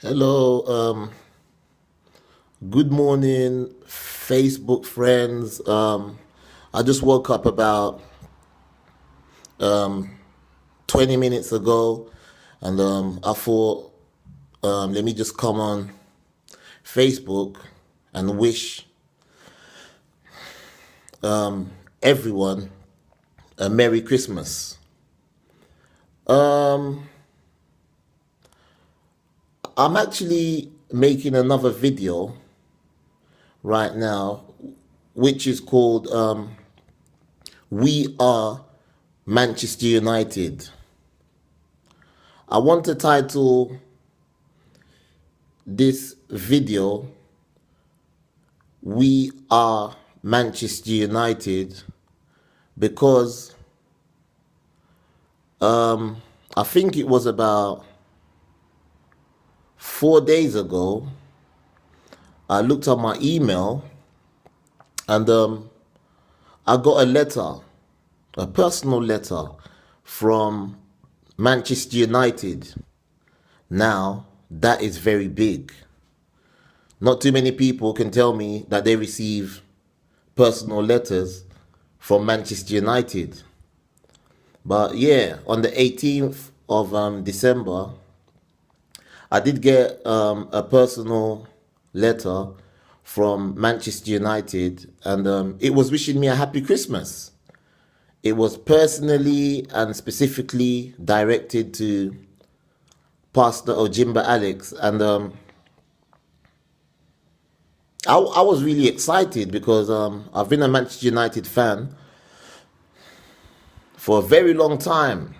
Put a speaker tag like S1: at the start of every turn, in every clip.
S1: Hello, good morning, Facebook friends. I just woke up about 20 minutes ago, and I thought, let me just come on Facebook and wish everyone a Merry Christmas. Um, I'm actually making another video right now, which is called We Are Manchester United. I want to title this video We Are Manchester United because I think it was about 4 days ago I looked at my email and I got a letter, a personal letter from Manchester United. Now, that is very big. Not too many people can tell me that they receive personal letters from Manchester United. But yeah, on the 18th of December, I did get a personal letter from Manchester United, and it was wishing me a happy Christmas. It was personally and specifically directed to Pastor Ojimba Alex, and I was really excited because I've been a Manchester United fan for a very long time.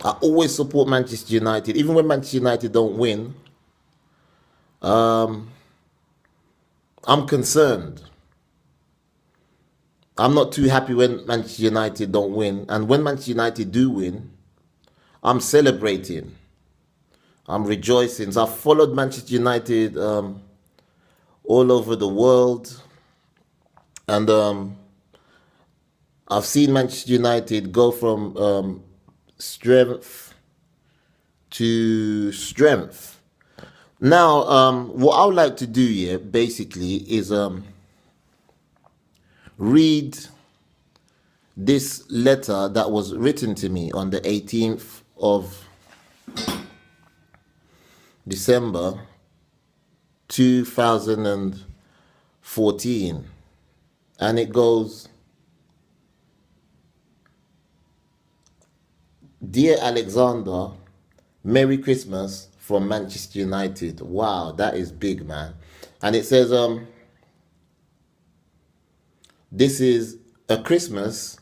S1: I always support Manchester United, even when Manchester United don't win. I'm concerned. I'm not too happy when Manchester United don't win, and when Manchester United do win, I'm celebrating. I'm rejoicing. So I've followed Manchester United all over the world, and I've seen Manchester United go from strength to strength. Now, what I would like to do here, basically, is read this letter that was written to me on the 18th of December 2014. And it goes, Dear Alexander, Merry Christmas from Manchester United. Wow, that is big, man. And it says, this is a Christmas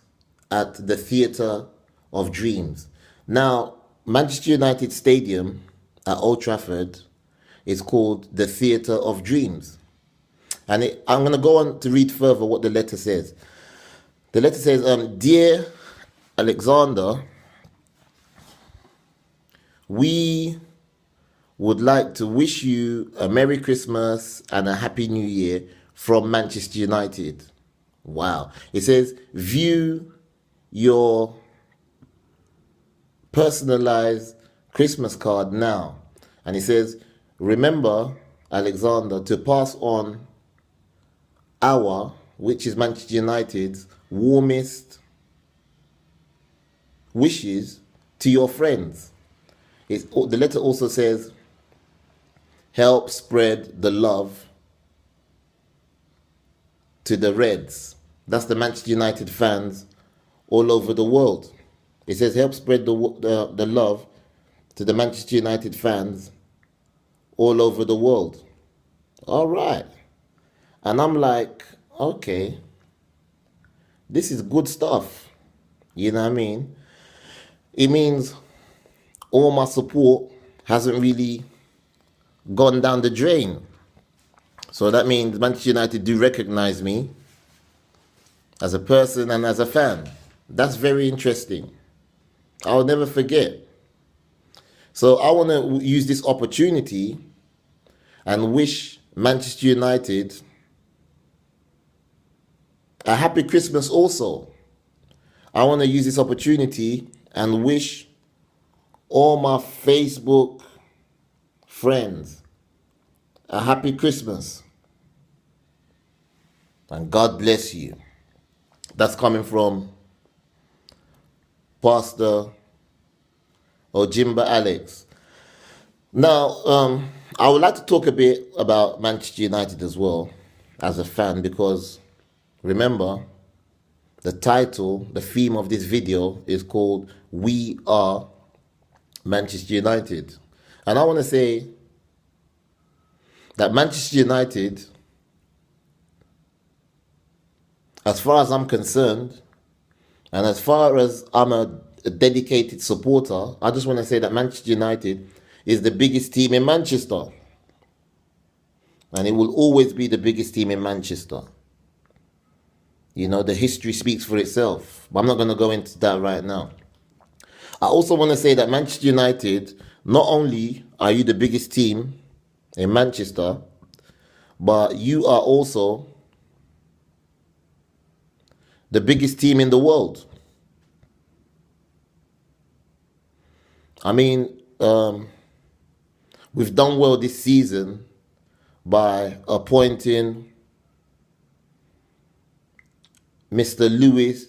S1: at the Theatre of Dreams. Now, Manchester United Stadium at Old Trafford is called the Theatre of Dreams. And I'm going to go on to read further what the letter says. The letter says, Dear Alexander, we would like to wish you a Merry Christmas and a Happy New Year from Manchester United. Wow. It says, view your personalized Christmas card now. And it says, remember, Alexander, to pass on our, which is Manchester United's, warmest wishes to your friends. The letter also says, help spread the love to the Reds. That's the Manchester United fans all over the world. It says, help spread the love to the Manchester United fans all over the world. All right. And I'm like, okay, this is good stuff. You know what I mean? It means all my support hasn't really gone down the drain. So that means Manchester United do recognize me as a person and as a fan. That's very interesting. I'll never forget. So I want to use this opportunity and wish Manchester United a happy Christmas also. I want to use this opportunity and wish all my Facebook friends a happy Christmas and God bless you. That's coming from Pastor Ojimba Alex. Now, I would like to talk a bit about Manchester United as well as a fan, because remember, the title, the theme of this video is called We Are Manchester United. And I want to say that Manchester United, as far as I'm concerned, and as far as I'm a dedicated supporter, I just want to say that Manchester United is the biggest team in Manchester. And it will always be the biggest team in Manchester. You know, the history speaks for itself. But I'm not going to go into that right now. I also want to say that Manchester United, not only are you the biggest team in Manchester, but you are also the biggest team in the world. I mean, we've done well this season by appointing Mr. Louis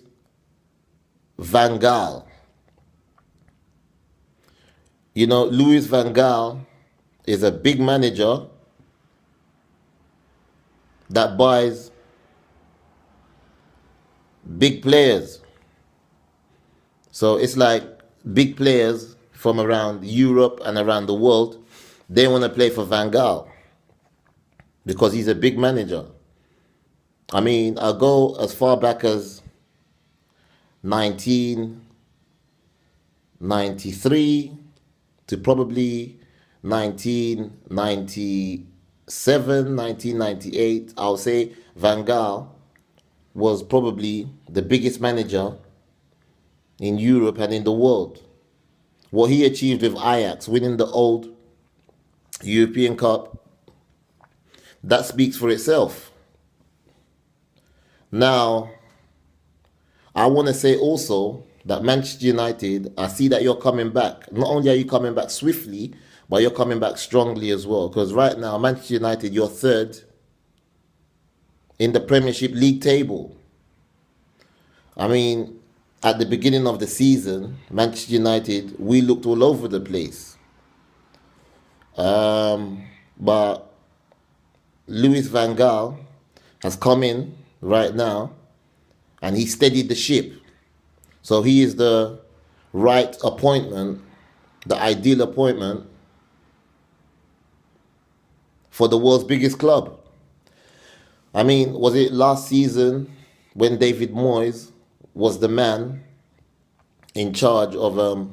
S1: van Gaal. You know, Louis van Gaal is a big manager that buys big players. So it's like big players from around Europe and around the world, they want to play for Van Gaal because he's a big manager. I mean, I'll go as far back as 1993 to probably 1997, 1998. I'll say Van Gaal was probably the biggest manager in Europe and in the world. What he achieved with Ajax, winning the old European Cup, that speaks for itself. Now, I want to say also that Manchester United, I see that you're coming back. Not only are you coming back swiftly, but you're coming back strongly as well. Because right now, Manchester United, you're third in the Premiership League table. I mean, at the beginning of the season, Manchester United, we looked all over the place. But Louis van Gaal has come in right now and he steadied the ship. So he is the right appointment, the ideal appointment for the world's biggest club. I mean, was it last season when David Moyes was the man in charge of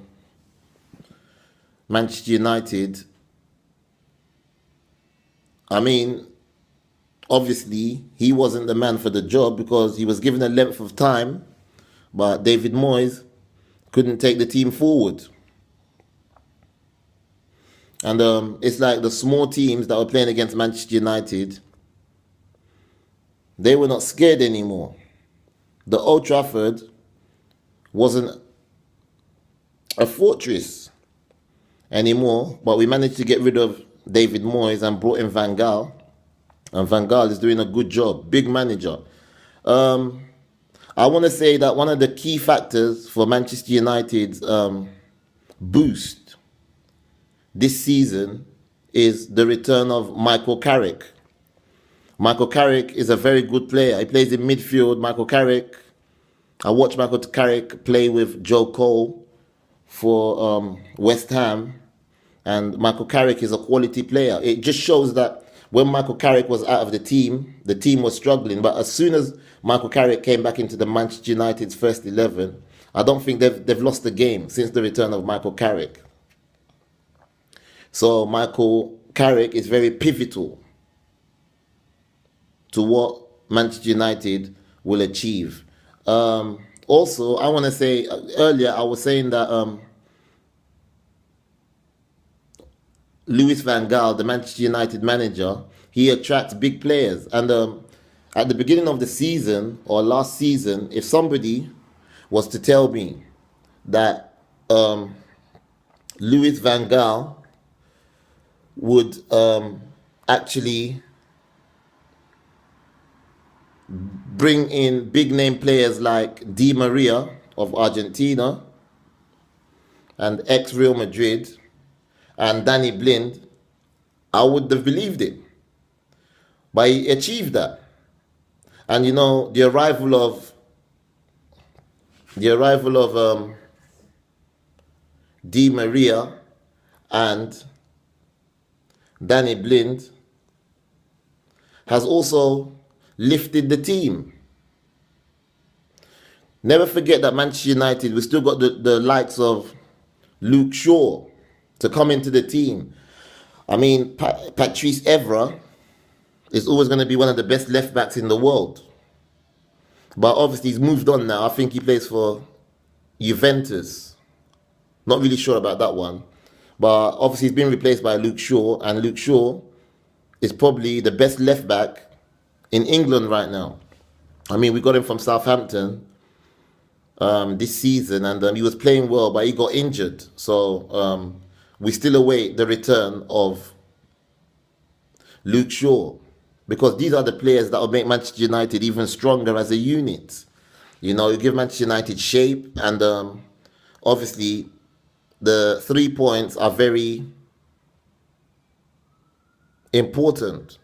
S1: Manchester United? I mean, obviously, he wasn't the man for the job because he was given a length of time, but David Moyes couldn't take the team forward. And it's like the small teams that were playing against Manchester United, they were not scared anymore. The Old Trafford wasn't a fortress anymore, but we managed to get rid of David Moyes and brought in Van Gaal. And Van Gaal is doing a good job. Big manager. I want to say that one of the key factors for Manchester United's boost this season is the return of Michael Carrick. Michael Carrick is a very good player. He plays in midfield. Michael Carrick, I watched Michael Carrick play with Joe Cole for West Ham. And Michael Carrick is a quality player. It just shows that when Michael Carrick was out of the team was struggling. But as soon as Michael Carrick came back into the Manchester United's first 11, I don't think they've lost the game since the return of Michael Carrick. So Michael Carrick is very pivotal to what Manchester United will achieve. Also, I want to say, earlier I was saying that Louis van Gaal, the Manchester United manager, he attracts big players. And at the beginning of the season or last season, if somebody was to tell me that Louis van Gaal would actually bring in big name players like Di Maria of Argentina and ex Real Madrid and Danny Blind, I would have believed it. But he achieved that. And you know, the arrival of Di Maria and Danny Blind has also lifted the team. Never forget that Manchester United, we still got the likes of Luke Shaw to come into the team. I mean, Patrice Evra is always going to be one of the best left backs in the world. But obviously he's moved on now. I think he plays for Juventus. Not really sure about that one. But obviously he's been replaced by Luke Shaw. And Luke Shaw is probably the best left back in England right now. I mean, we got him from Southampton this season. And he was playing well, but he got injured. So we still await the return of Luke Shaw. Because these are the players that will make Manchester United even stronger as a unit. You know, you give Manchester United shape, and obviously the 3 points are very important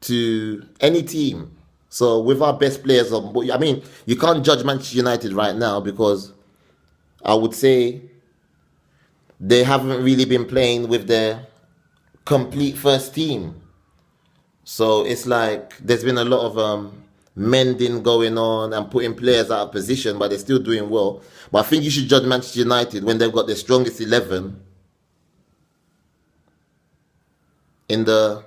S1: to any team. So with our best players, I mean, you can't judge Manchester United right now because I would say they haven't really been playing with their complete first team. So it's like there's been a lot of mending going on and putting players out of position, but they're still doing well. But I think you should judge Manchester United when they've got their strongest 11 in the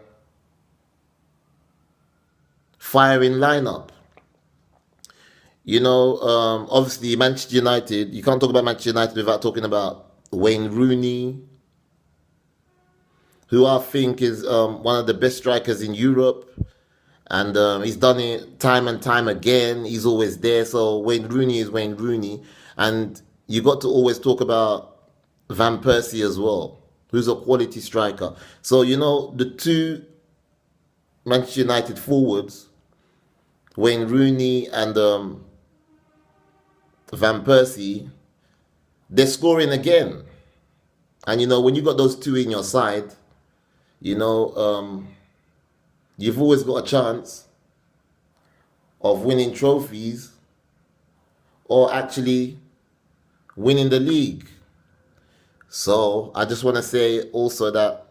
S1: firing lineup. You know, obviously Manchester United, you can't talk about Manchester United without talking about Wayne Rooney, who I think is one of the best strikers in Europe. And he's done it time and time again. He's always there. So Wayne Rooney is Wayne Rooney. And you got to always talk about Van Persie as well, who's a quality striker. So, you know, the two Manchester United forwards, Wayne Rooney and Van Persie, they're scoring again. And, you know, when you got those two in your side, you know, you've always got a chance of winning trophies or actually winning the league. So I just want to say also that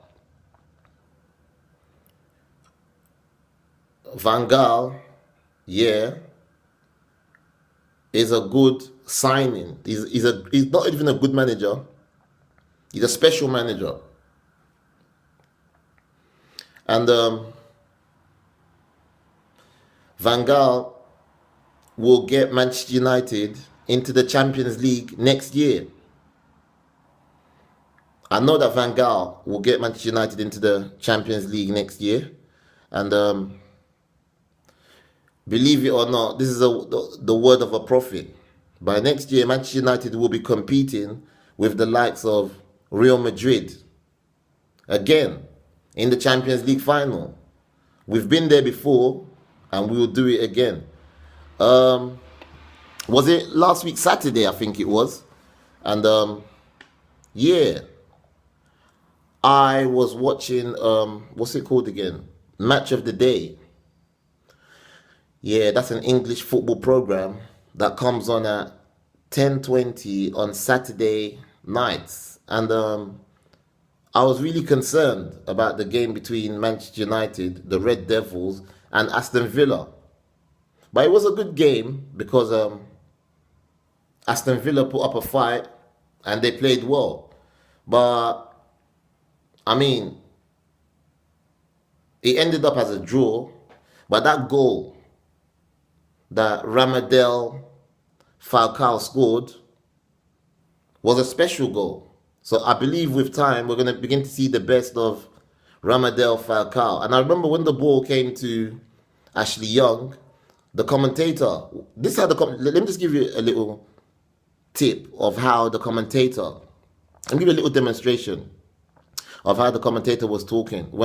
S1: Van Gaal, yeah, is a good signing. He's not even a good manager. He's a special manager. And Van Gaal will get Manchester United into the Champions League next year. I know that Van Gaal will get Manchester United into the Champions League next year. And believe it or not, this is the word of a prophet. By next year, Manchester United will be competing with the likes of Real Madrid again in the Champions League final. We've been there before and we will do it again. Was it last week Saturday? I think it was. And yeah, I was watching what's it called again? Match of the Day. Yeah, that's an English football program that comes on at 10:20 on Saturday nights. And I was really concerned about the game between Manchester United, the Red Devils, and Aston Villa. But it was a good game because Aston Villa put up a fight and they played well. But, I mean, it ended up as a draw. But that goal that Ramadel Falcao scored was a special goal. So I believe with time, we're going to begin to see the best of Ramadel Falcao. And I remember when the ball came to Ashley Young, the commentator, let me just give you a little tip of how the commentator, I'll give you a little demonstration of how the commentator was talking.